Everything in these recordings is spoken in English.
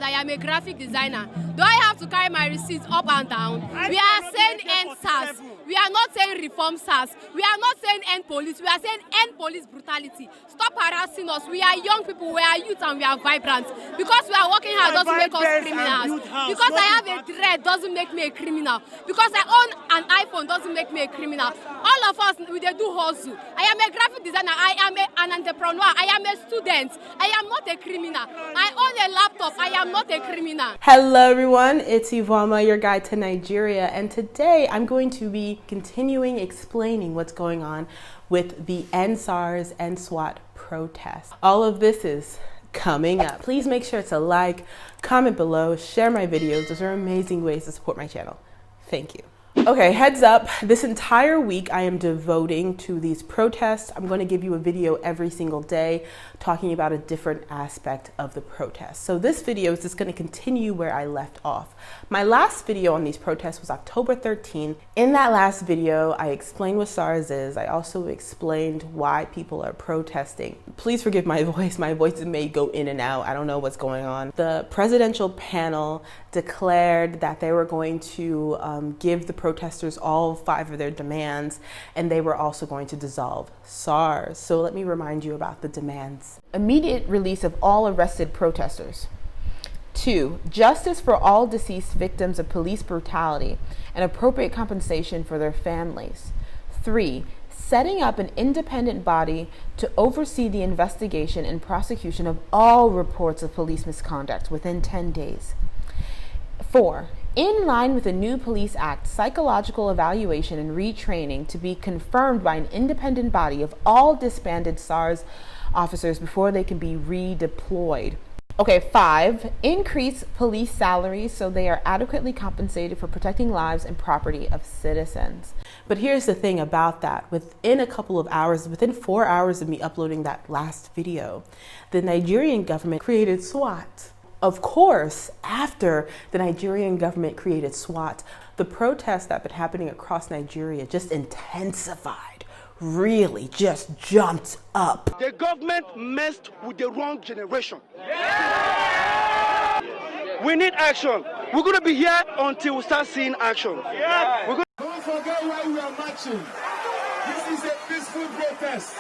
I am a graphic designer. Do I have to carry my receipts up and down? We are saying end SARS. We are not saying reform SARS. We are not saying end police. We are saying end police brutality. Stop harassing us. We are young people, we are youth, and we are vibrant. Because we are working hard doesn't make us criminals. Because I have a dread doesn't make me a criminal. Because I own an iPhone doesn't make me a criminal. All of us, we do hustle. I am a graphic designer. I am an entrepreneur. I am a student. I am not a criminal. I own a laptop. I am not a criminal. Hello everyone, it's Iveoma, your guide to Nigeria, and today I'm going to be continuing explaining what's going on with the ENDSARS and SWAT protests. All of this is coming up. Please make sure to like, comment below, share my videos. Those are amazing ways to support my channel. Thank you. Okay, heads up, this entire week I am devoting to these protests. I'm going to give you a video every single day talking about a different aspect of the protest. So this video is just going to continue where I left off. My last video on these protests was October 13th. In that last video, I explained what Sars is. I also explained why people are protesting. Please forgive my voice. My voice may go in and out. I don't know what's going on. The presidential panel declared that they were going to give the protesters all 5 of their demands, and they were also going to dissolve SARS. So let me remind you about the demands. Immediate release of all arrested protesters. 2, justice for all deceased victims of police brutality and appropriate compensation for their families. 3, setting up an independent body to oversee the investigation and prosecution of all reports of police misconduct within 10 days. 4, in line with the new Police Act, psychological evaluation and retraining to be confirmed by an independent body of all disbanded SARS officers before they can be redeployed. Okay, 5, increase police salaries so they are adequately compensated for protecting lives and property of citizens. But here's the thing about that. Within a couple of hours, within 4 hours of me uploading that last video, the Nigerian government created SWAT. Of course, after the Nigerian government created SWAT, the protests that have been happening across Nigeria just intensified, really just jumped up. The government messed with the wrong generation. Yeah. We need action. We're going to be here until we start seeing action. Yeah. Don't forget why we are marching. This is a peaceful protest.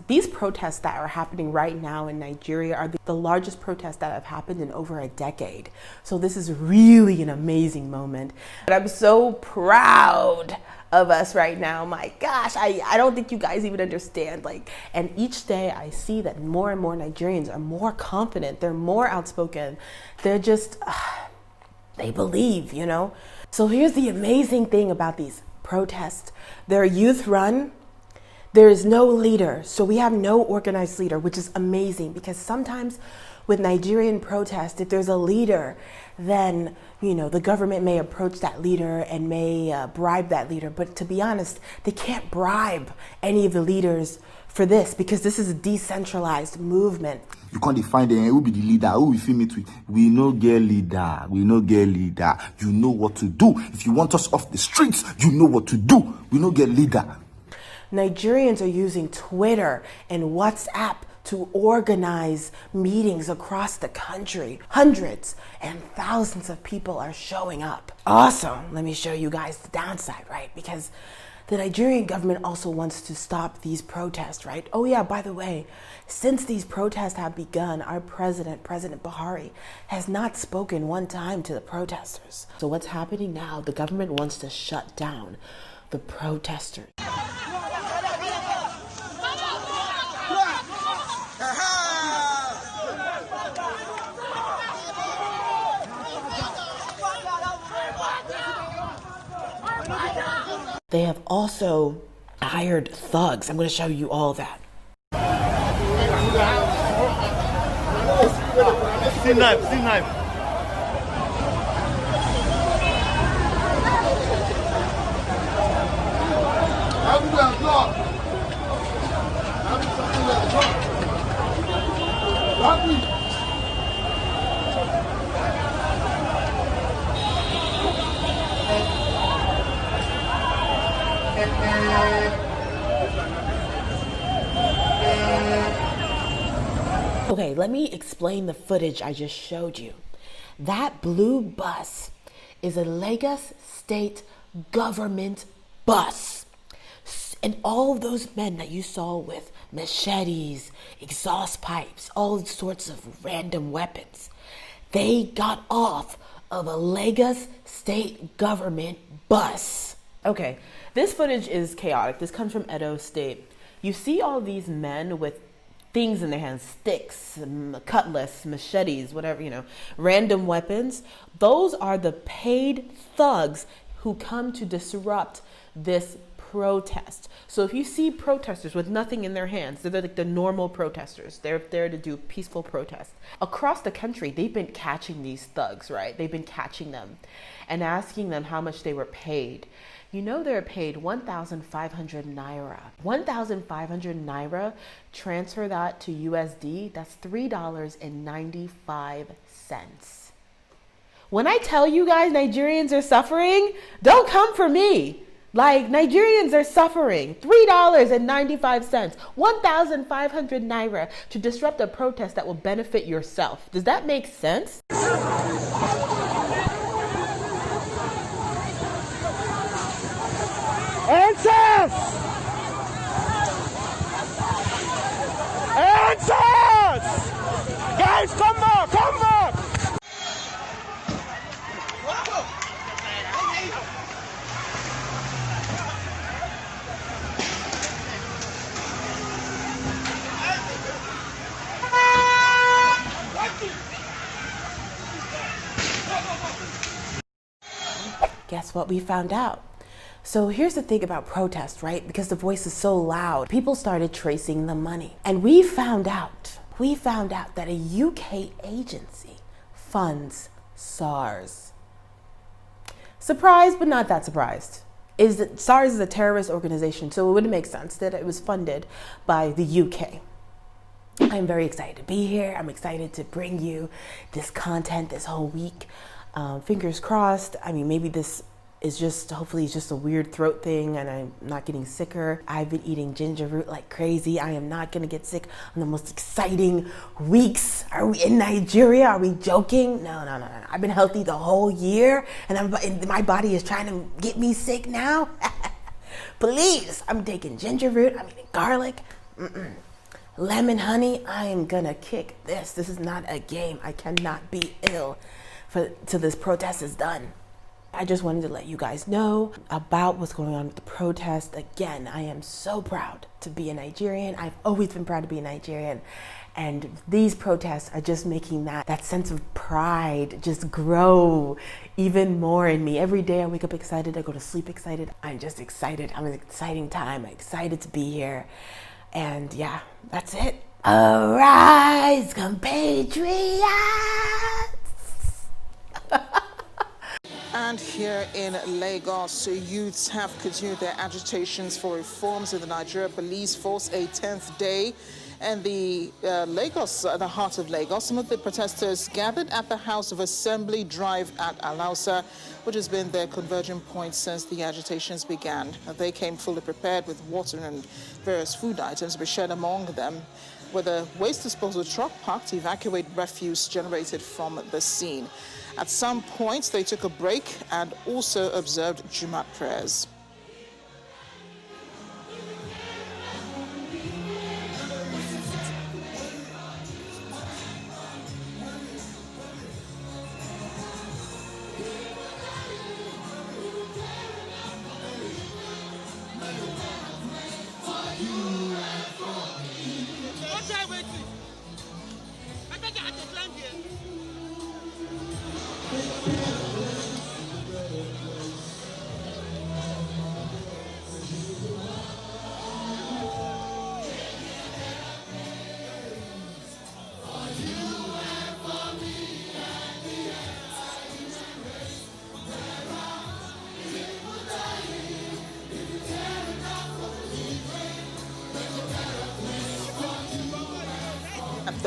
These protests that are happening right now in Nigeria are the largest protests that have happened in over a decade. So this is really an amazing moment. But I'm so proud of us right now. My gosh, I don't think you guys even understand. And each day I see that more and more Nigerians are more confident. They're more outspoken. They're just, they believe, you know? So here's the amazing thing about these protests. They're youth run. There is no leader, so we have no organized leader, which is amazing because sometimes with Nigerian protests, if there's a leader, then, you know, the government may approach that leader and may bribe that leader. But to be honest, they can't bribe any of the leaders for this because this is a decentralized movement. You can't define them. Who will be the leader? Who will film it with? We no get leader. We no get leader. You know what to do. If you want us off the streets, you know what to do. We no get leader. Nigerians are using Twitter and WhatsApp to organize meetings across the country. Hundreds and thousands of people are showing up. Awesome. Let me show you guys the downside, right? Because the Nigerian government also wants to stop these protests, right? Oh yeah, by the way, since these protests have begun, our President Buhari, has not spoken one time to the protesters. So what's happening now? The government wants to shut down the protesters. They have also hired thugs. I'm going to show you all that. See knife. Okay, let me explain the footage I just showed you. That blue bus is a Lagos state government bus. And all of those men that you saw with machetes, exhaust pipes, all sorts of random weapons, they got off of a Lagos state government bus. Okay, this footage is chaotic. This comes from Edo State. You see all these men with things in their hands, sticks, cutlass, machetes, whatever, random weapons. Those are the paid thugs who come to disrupt this protest. So if you see protesters with nothing in their hands, they're like the normal protesters. They're there to do peaceful protest. Across the country, they've been catching these thugs, right? They've been catching them and asking them how much they were paid. They're paid 1,500 naira. 1,500 naira, transfer that to USD, that's $3.95. When I tell you guys Nigerians are suffering, don't come for me. Like, Nigerians are suffering. $3.95, 1,500 naira to disrupt a protest that will benefit yourself. Does that make sense? ENDSARS! ENDSARS! Guys, come back! Come back! Guess what we found out? So here's the thing about protest, right? Because the voice is so loud, people started tracing the money. And we found out that a UK agency funds SARS. Surprised, but not that surprised. Is that SARS is a terrorist organization, so it wouldn't make sense that it was funded by the UK. I'm very excited to be here. I'm excited to bring you this content this whole week. Fingers crossed. I mean, maybe this is hopefully it's just a weird throat thing and I'm not getting sicker. I've been eating ginger root like crazy. I am not gonna get sick on the most exciting weeks. Are we in Nigeria? Are we joking? No. I've been healthy the whole year and my body is trying to get me sick now. Please, I'm taking ginger root, I'm eating garlic, lemon honey. I am gonna kick this. This is not a game. I cannot be ill till this protest is done. I just wanted to let you guys know about what's going on with the protest. Again, I am so proud to be a Nigerian. I've always been proud to be a Nigerian. And these protests are just making that sense of pride just grow even more in me. Every day I wake up excited, I go to sleep excited. I'm just excited. I'm an exciting time. I'm excited to be here. And yeah, that's it. Arise, compatriots! And here in Lagos, youths have continued their agitations for reforms in the Nigeria Police Force, a 10th day. And the heart of Lagos, some of the protesters gathered at the House of Assembly Drive at Alausa, which has been their converging point since the agitations began. They came fully prepared with water and various food items to be shared among them, with a waste disposal truck parked to evacuate refuse generated from the scene. At some points, they took a break and also observed Jumat prayers.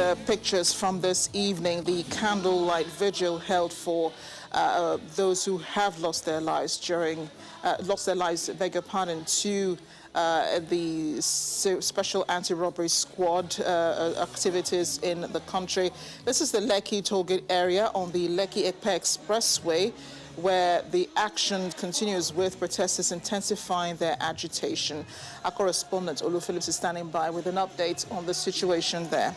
the pictures from this evening, the candlelight vigil held for those who have lost their lives during, beg your pardon, to the special anti-robbery squad activities in the country. This is the Lekki Tollgate area on the Lekki-Epe Expressway, where the action continues with protesters intensifying their agitation. Our correspondent, Olu Phillips, is standing by with an update on the situation there.